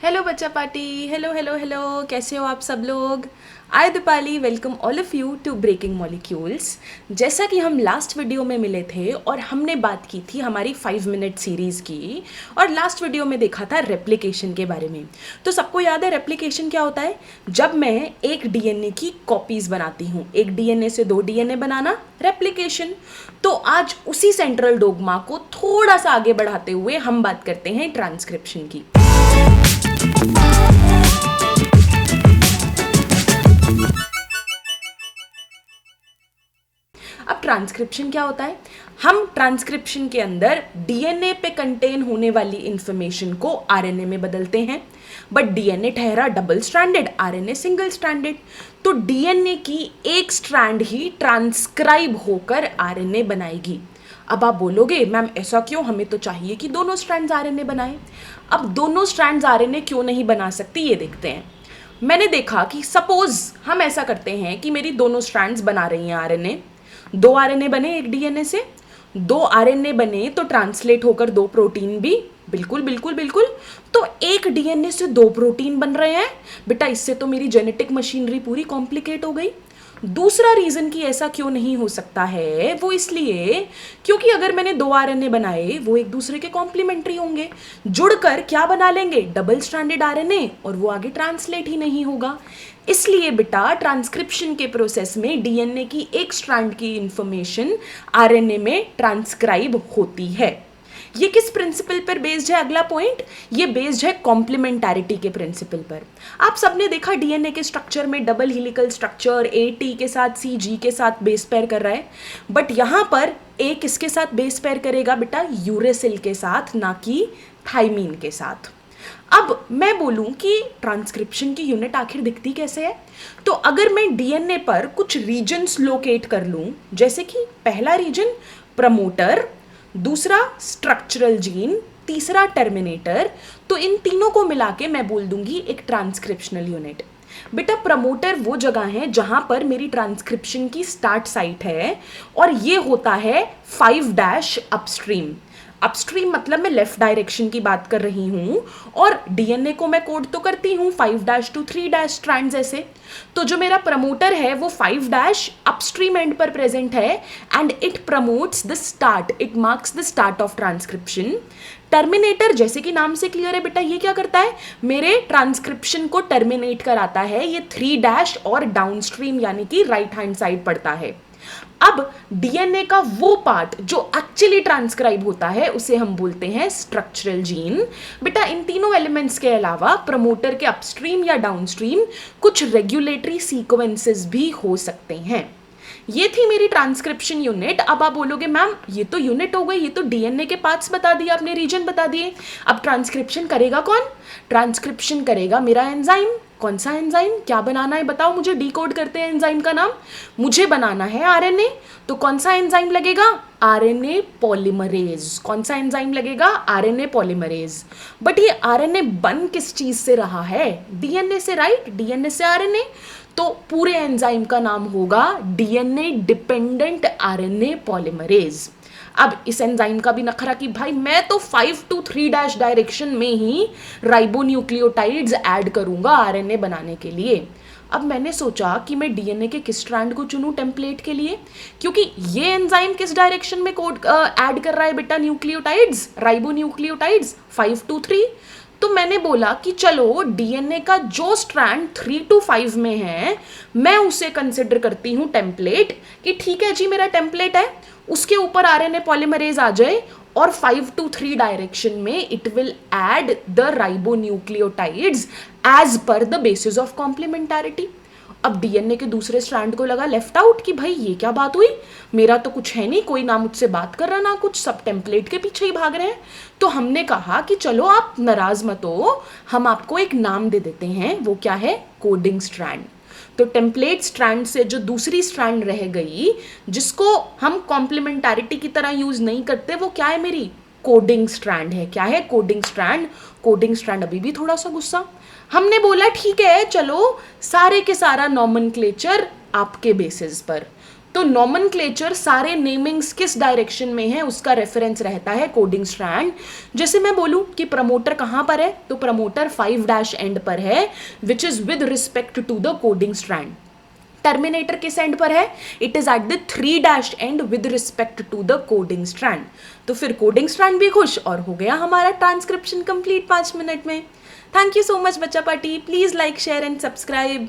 Hello बच्चा party. Hello hello hello, कैसे हो आप सब लोग। I Deepali welcome all of you to breaking molecules. जैसा कि हम लास्ट वीडियो में मिले थे और हमने बात की थी हमारी 5 मिनट सीरीज़ की, और लास्ट वीडियो में देखा था रेप्लिकेशन के बारे में। तो सबको याद है रेप्लिकेशन क्या होता है? जब मैं एक डीएनए की कॉपीज़ बनाती हूँ, एक डीएनए से 2 डीएनए बनाना, रेप्लिकेशन। तो आज उसी सेंट्रल डोगमा को थोड़ा सा आगे बढ़ाते हुए हम बात करते हैं ट्रांसक्रिप्शन की। अब ट्रांसक्रिप्शन क्या होता है? हम ट्रांसक्रिप्शन के अंदर डीएनए पे कंटेन होने वाली इंफॉर्मेशन को आरएनए में बदलते हैं। बट डीएनए ठहरा double stranded, RNA single stranded. तो डीएनए की एक स्ट्रैंड ही ट्रांसक्राइब होकर आरएनए बनाएगी। अब आप बोलोगे मैम ऐसा क्यों, हमें तो चाहिए कि दोनों स्ट्रैंड्स आरएनए बनाए। अब दोनों स्ट्रैंड्स आरएनए क्यों नहीं बना सकती, ये देखते हैं। मैंने देखा कि सपोज हम ऐसा करते हैं कि मेरी दोनों स्ट्रैंड्स बना रही हैं आरएनए, 2 आरएनए बने एक डीएनए से, 2 आरएनए बने तो ट्रांसलेट होकर 2 प्रोटीन भी, बिल्कुल बिल्कुल बिल्कुल। तो एक डीएनए से 2 प्रोटीन बन रहे हैं बेटा, इससे तो मेरी जेनेटिक मशीनरी पूरी कॉम्प्लिकेट हो गई। दूसरा रीजन कि ऐसा क्यों नहीं हो सकता है वो इसलिए क्योंकि अगर मैंने 2 आरएनए बनाए वो एक दूसरे के कॉम्प्लीमेंट्री होंगे, जुड़कर क्या बना लेंगे, डबल स्ट्रैंडेड आरएनए, और वो आगे ट्रांसलेट ही नहीं होगा। इसलिए बेटा ट्रांसक्रिप्शन के प्रोसेस में डीएनए की एक स्ट्रैंड की इंफॉर्मेशन आरएनए में ट्रांसक्राइब होती है। ये किस प्रिंसिपल पर बेस्ड है? अगला पॉइंट, ये बेस्ड है कॉम्प्लीमेंटारिटी के प्रिंसिपल पर। आप सबने देखा डीएनए के स्ट्रक्चर में double helical structure A T के साथ सी जी के साथ बेस पेयर कर रहा है, बट यहाँ पर ए किसके साथ बेस पेयर करेगा बेटा? यूरेसिल के साथ, ना कि थाइमीन के साथ। अब मैं बोलूं कि ट्रांसक्रिप्शन की यूनिट आखिर दिखती कैसे है, तो अगर मैं डीएनए पर कुछ रीजन्स लोकेट कर लूं, जैसे कि पहला रीजन प्रमोटर, दूसरा स्ट्रक्चरल जीन, तीसरा टर्मिनेटर, तो इन तीनों को मिला के मैं बोल दूंगी एक ट्रांसक्रिप्शनल यूनिट। बेटा प्रमोटर वो जगह है जहां पर मेरी ट्रांसक्रिप्शन की स्टार्ट साइट है, और ये होता है 5' अपस्ट्रीम। अपस्ट्रीम मतलब मैं लेफ्ट डायरेक्शन की बात कर रही हूं, और डीएनए को मैं कोड तो करती हूं 5' to 3' स्ट्रैंड्स ऐसे। तो जो मेरा प्रमोटर है वो 5' अपस्ट्रीम एंड पर प्रेजेंट है, and it promotes the start, it marks the start of transcription. Terminator जैसे कि नाम से क्लियर है बेटा, ये क्या करता है? मेरे ट्रांसक्रिप्शन को टर्मिनेट कराता है, ये 3' और डाउनस्ट्रीम यानी कि राइट हैंड साइड पड़ता है। अब डीएनए का वो पार्ट जो एक्चुअली ट्रांसक्राइब होता है उसे हम बोलते हैं स्ट्रक्चरल जीन। बेटा इन तीनों एलिमेंट्स के अलावा प्रमोटर के अपस्ट्रीम या डाउनस्ट्रीम कुछ रेगुलेटरी सीक्वेंसेस भी हो सकते हैं। ये थी मेरी ट्रांसक्रिप्शन यूनिट। अब आप बोलोगे मैम ये तो यूनिट हो गई, ये तो डीएनए के पार्ट्स बता दिए आपने, रीजन बता दिए, अब ट्रांसक्रिप्शन करेगा कौन? ट्रांसक्रिप्शन करेगा मेरा एंजाइम। कौन सा एंजाइम, क्या बनाना है बताओ मुझे, डिकोड करते हैं एंजाइम का नाम। मुझे बनाना है आरएनए, तो कौन सा एंजाइम लगेगा? RNA polymerase. कौन सा एंजाइम लगेगा? RNA polymerase. बट ये आरएनए बन किस चीज से रहा है? डीएनए से, राइट, डीएनए से आरएनए। तो पूरे एंजाइम का नाम होगा डीएनए डिपेंडेंट आरएनए पॉलीमरेज। अब इस एंजाइम का भी नखरा कि भाई मैं तो 5 to 3' डायरेक्शन में ही राइबोन्यूक्लियोटाइड्स ऐड करूंगा आरएनए बनाने के लिए। अब मैंने सोचा कि मैं डीएनए के किस स्ट्रैंड को चुनूं टेम्पलेट के लिए, क्योंकि ये एंजाइम किस डायरेक्शन में कोड ऐड कर रहा है बेटा? Nucleotides, ribonucleotides 5 to 3। तो मैंने बोला कि चलो डीएनए का जो स्ट्रैंड 3 to 5 में है मैं उसे कंसिडर करती हूँ टेम्पलेट, कि ठीक है जी मेरा टेम्पलेट है, उसके ऊपर आरएनए पॉलीमरेज आ जाए, और 5 to 3 डायरेक्शन में it will add the ribonucleotides as per the basis of complementarity. अब डीएनए के दूसरे स्ट्रैंड को लगा लेफ्ट आउट कि भाई ये क्या बात हुई, मेरा तो कुछ है नहीं, कोई ना मुझसे बात कर रहा ना कुछ, सब टेम्पलेट के पीछे ही भाग रहे हैं। तो हमने कहा कि चलो आप नाराज मत हो, हम आपको एक नाम दे देते हैं, वो क्या है? Coding strand. तो टेम्पलेट स्ट्रैंड से जो दूसरी स्ट्रैंड रह गई जिसको हम कॉम्प्लीमेंटारिटी की तरह यूज नहीं करते, वो क्या है? मेरी कोडिंग स्ट्रैंड है। क्या है? Coding strand. कोडिंग स्ट्रैंड अभी भी थोड़ा सा गुस्सा। हमने बोला ठीक है चलो सारे के सारा नॉमेनक्लेचर आपके बेसिस पर। तो नॉमेनक्लेचर सारे नेमिंग्स किस डायरेक्शन में है उसका रेफरेंस रहता है कोडिंग स्ट्रैंड। जैसे मैं बोलूं कि प्रमोटर कहां पर है, तो प्रमोटर 5' एंड पर है, which is with respect to the coding strand. Terminator किस एंड पर है, it is at the 3' end with respect to the coding strand. तो फिर कोडिंग स्ट्रैंड भी खुश और हो गया हमारा ट्रांसक्रिप्शन कंप्लीट 5 मिनट में। थैंक यू सो मच बच्चा party, please like share and subscribe.